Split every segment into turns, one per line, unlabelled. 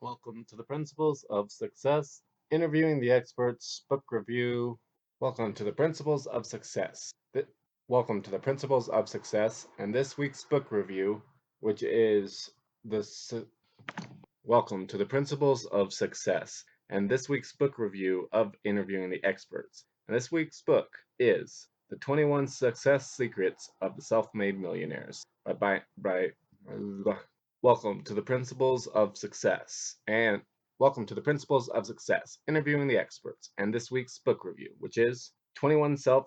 Welcome to the Principles of Success, Interviewing the Experts, Book Review. Welcome to the Principles of Success. Welcome to the Principles of Success, and this week's book review, which is the. Welcome to the Principles of Success, and this week's book review of Interviewing the Experts. And this week's book is The 21 Success Secrets of the Self-Made Millionaires by Welcome to the Principles of Success, and welcome to the Principles of Success, Interviewing the Experts, and this week's book review, which is 21 Self.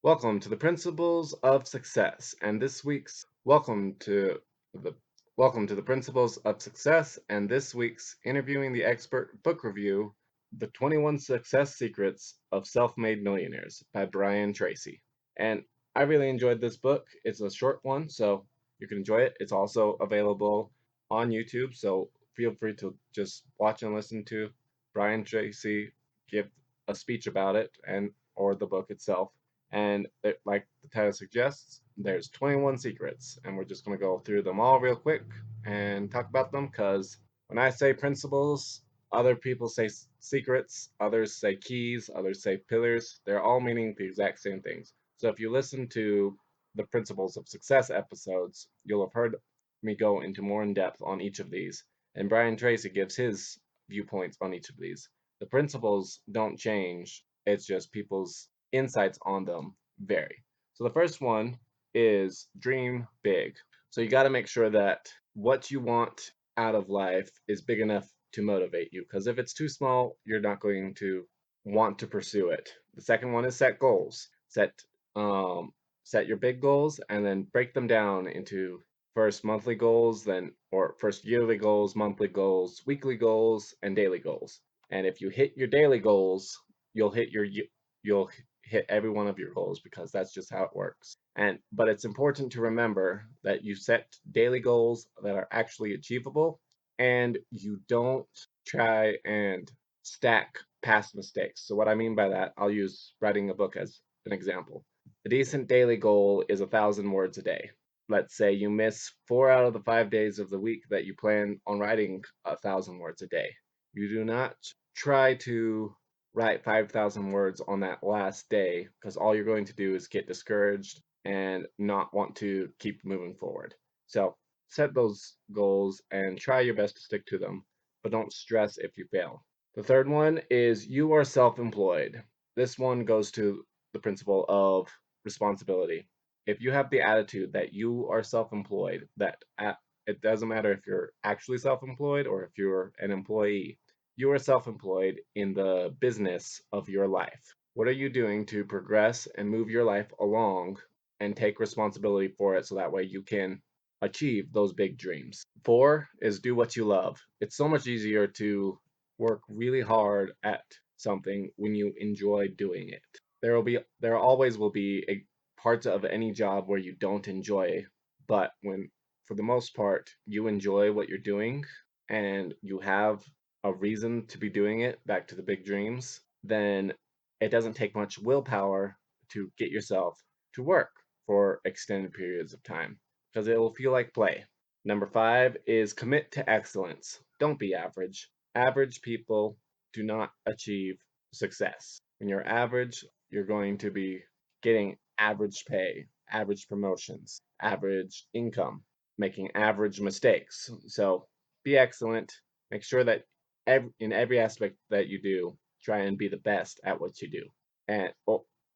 Welcome to the Principles of Success, and this week's the Welcome to the Principles of Success, and this week's Interviewing the Expert book review, The 21 Success Secrets of Self-Made Millionaires by Brian Tracy. And I really enjoyed this book. It's a short one, so you can enjoy it. It's also available on YouTube, so feel free to just watch and listen to Brian Tracy give a speech about it and or the book itself. And like the title suggests, there's 21 secrets, and we're just going to go through them all real quick and talk about them because when I say principles, other people say secrets, others say keys, others say pillars. They're all meaning the exact same things. So if you listen to the Principles of Success episodes, you'll have heard me go into more in depth on each of these. And Brian Tracy gives his viewpoints on each of these. The principles don't change, it's just people's insights on them vary. So the first one is dream big. So you got to make sure that what you want out of life is big enough to motivate you, because if it's too small, you're not going to want to pursue it. The second one is set goals. Um, Set your big goals and then break them down into first monthly goals, then or first yearly goals, monthly goals, weekly goals, and daily goals. And if you hit your daily goals, you'll hit your you'll hit every one of your goals because that's just how it works. And but it's important to remember that you set daily goals that are actually achievable and you don't try and stack past mistakes. So what I mean by that, I'll use writing a book as an example. A decent daily goal is 1,000 words a day. Let's say you miss 4 out of the 5 days of the week that you plan on writing 1,000 words a day. You do not try to write 5,000 words on that last day because all you're going to do is get discouraged and not want to keep moving forward. So set those goals and try your best to stick to them, but don't stress if you fail. The third one is you are self employed. This one goes to the principle of responsibility. If you have the attitude that you are self employed, it doesn't matter if you're actually self employed or if you're an employee, you are self employed in the business of your life. What are you doing to progress and move your life along and take responsibility for it so that way you can achieve those big dreams? Four is do what you love. It's so much easier to work really hard at something when you enjoy doing it. There always will be a parts of any job where you don't enjoy, but when for the most part you enjoy what you're doing and you have a reason to be doing it, back to the big dreams, then it doesn't take much willpower to get yourself to work for extended periods of time because it will feel like play. Number five is commit to excellence. Don't be average. Average people do not achieve success. When you're average, you're going to be getting average pay, average promotions, average income, making average mistakes. So be excellent. Make sure that in every aspect that you do, try and be the best at what you do. And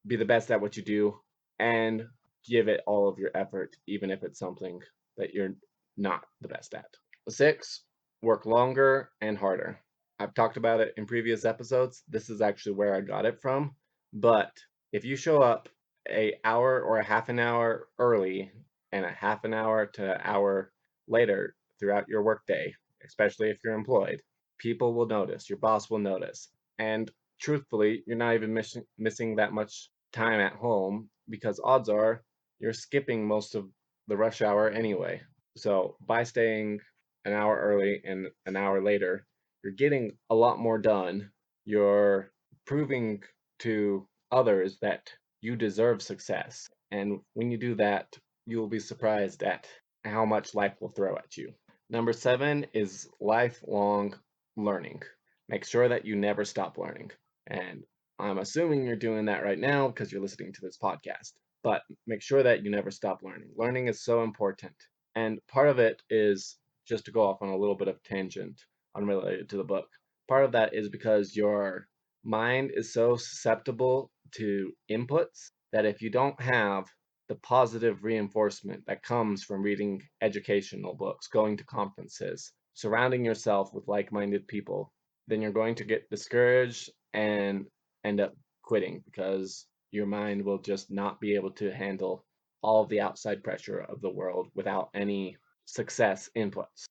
be the best at what you do and give it all of your effort, even if it's something that you're not the best at. Six, work longer and harder. I've talked about it in previous episodes. This is actually where I got it from. But if you show up a hour or a half an hour early and a half an hour to an hour later throughout your workday, especially if you're employed, people will notice, your boss will notice. And truthfully, you're not even missing that much time at home because odds are you're skipping most of the rush hour anyway. So by staying an hour early and an hour later, you're getting a lot more done. You're proving to others that you deserve success. And when you do that, you will be surprised at how much life will throw at you. Number 7 is lifelong learning. Make sure that you never stop learning. And I'm assuming you're doing that right now because you're listening to this podcast. But make sure that you never stop learning. Learning is so important. And part of it is, just to go off on a little bit of tangent unrelated to the book, part of that is because your mind is so susceptible to inputs that if you don't have the positive reinforcement that comes from reading educational books, going to conferences, surrounding yourself with like minded people, then you're going to get discouraged and end up quitting because your mind will just not be able to handle all of the outside pressure of the world without any success inputs.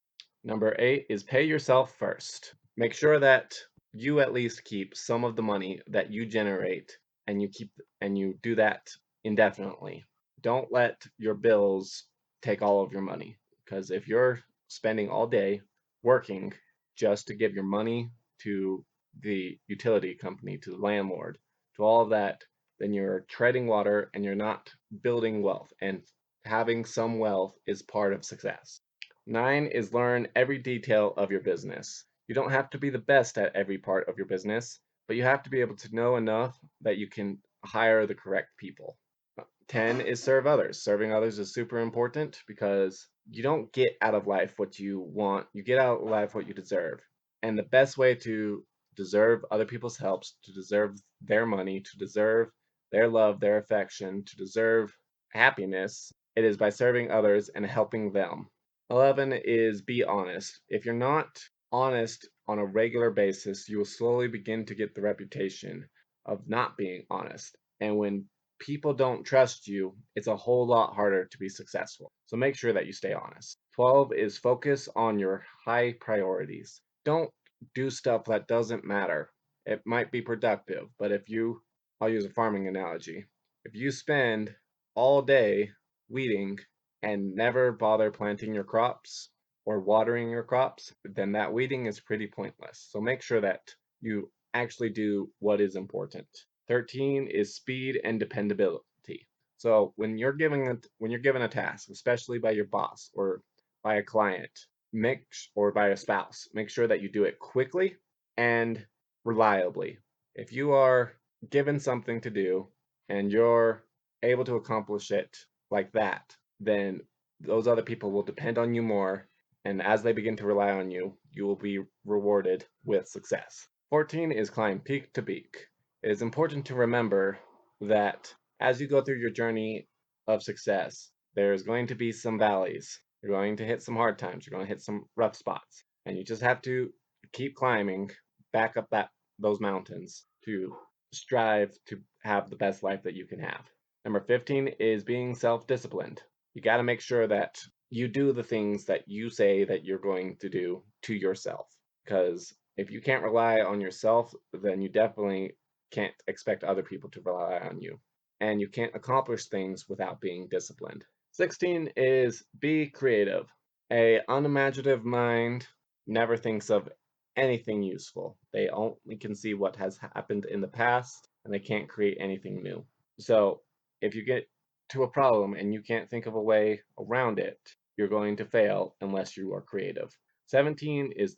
Number 8 is pay yourself first. Make sure that you at least keep some of the money that you generate and you do that indefinitely. Don't let your bills take all of your money because if you're spending all day working just to give your money to the utility company, to the landlord, to all of that, then you're treading water and you're not building wealth. And having some wealth is part of success. 9 is learn every detail of your business. You don't have to be the best at every part of your business, but you have to be able to know enough that you can hire the correct people. 10 is serve others. Serving others is super important because you don't get out of life what you want, you get out of life what you deserve. And the best way to deserve other people's helps, to deserve their money, to deserve their love, their affection, to deserve happiness, it is by serving others and helping them. 11 is be honest. If you're not honest on a regular basis, you will slowly begin to get the reputation of not being honest. And when people don't trust you, it's a whole lot harder to be successful. So make sure that you stay honest. 12 is focus on your high priorities. Don't do stuff that doesn't matter. It might be productive, but I'll use a farming analogy. If you spend all day weeding and never bother planting your crops or watering your crops, then that weeding is pretty pointless. So make sure that you actually do what is important. 13 is speed and dependability. So when you're given a task, especially by your boss or by a client, or by a spouse, make sure that you do it quickly and reliably. If you are given something to do and you're able to accomplish it like that, then those other people will depend on you more. And as they begin to rely on you, you will be rewarded with success. 14 is climb peak to peak. It is important to remember that as you go through your journey of success, there's going to be some valleys. You're going to hit some hard times. You're going to hit some rough spots. And you just have to keep climbing back up those mountains to strive to have the best life that you can have. Number 15 is being self-disciplined. You got to make sure that you do the things that you say that you're going to do to yourself. Because if you can't rely on yourself, then you definitely can't expect other people to rely on you. And you can't accomplish things without being disciplined. 16 is be creative. A unimaginative mind never thinks of anything useful. They only can see what has happened in the past and they can't create anything new. So if you get to a problem and you can't think of a way around it, you're going to fail unless you are creative. 17 is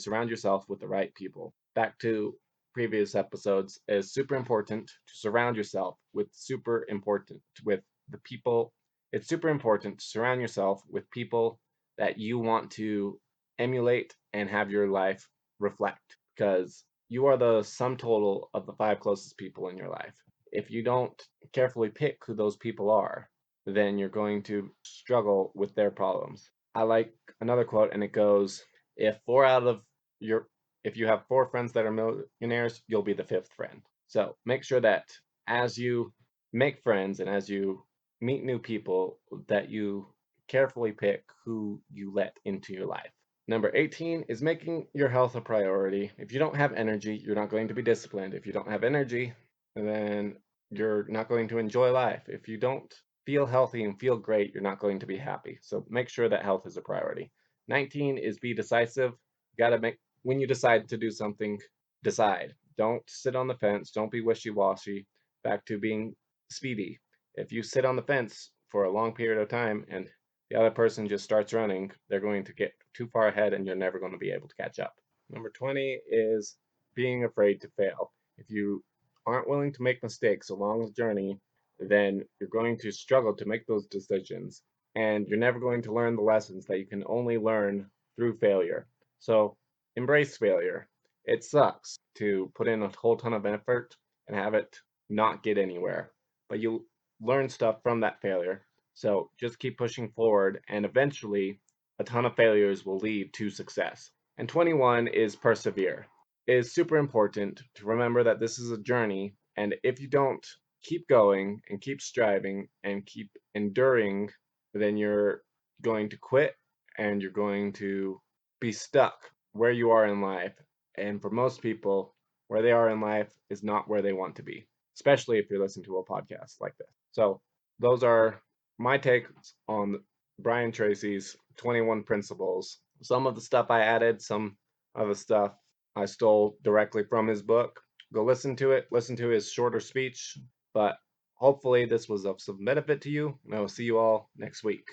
surround yourself with the right people. Back to previous episodes, is super important to surround yourself with the people. It's super important to surround yourself with people that you want to emulate and have your life reflect because you are the sum total of the 5 closest people in your life. If you don't carefully pick who those people are, then you're going to struggle with their problems. I like another quote, and it goes, if four out of your if you have 4 friends that are millionaires, you'll be the 5th friend. So make sure that as you make friends and as you meet new people, that you carefully pick who you let into your life. Number 18 is making your health a priority. If you don't have energy, you're not going to be disciplined. If you don't have energy, then you're not going to enjoy life. If you don't feel healthy and feel great, you're not going to be happy. So make sure that health is a priority. 19 is be decisive. You got to make when you decide to do something, decide. Don't sit on the fence. Don't be wishy-washy. Back to being speedy. If you sit on the fence for a long period of time and the other person just starts running, they're going to get too far ahead and you're never going to be able to catch up. Number 20 is being afraid to fail. If you aren't willing to make mistakes along the journey, then you're going to struggle to make those decisions and you're never going to learn the lessons that you can only learn through failure. So embrace failure. It sucks to put in a whole ton of effort and have it not get anywhere, but you learn stuff from that failure. So just keep pushing forward, and eventually, a ton of failures will lead to success. And 21 is persevere. It is super important to remember that this is a journey, and if you don't keep going and keep striving and keep enduring, then you're going to quit and you're going to be stuck where you are in life. And for most people, where they are in life is not where they want to be, especially if you're listening to a podcast like this. So, those are my takes on Brian Tracy's 21 Principles. Some of the stuff I added, some of the stuff I stole directly from his book. Go listen to it, listen to his shorter speech, but hopefully this was of some benefit to you, and I will see you all next week.